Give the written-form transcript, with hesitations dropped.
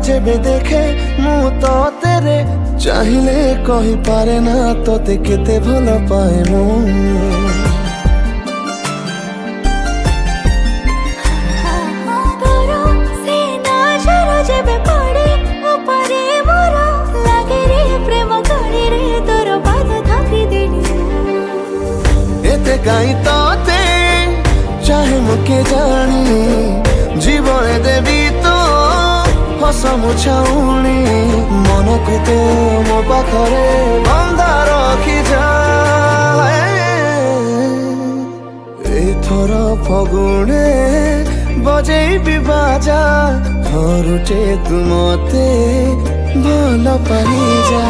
जेबे देखे मु तो तेरे चाहिले कहि पारे ना तोते केते भल पाए मु काई तोते चाहे मुके जानी जीवन देवी तो हस मुछाउनी मन को तो मो पाखरे बंधा रखी जा एथर फगुणे बजेबी बाजा हरुटे तू मते भल पाई जा।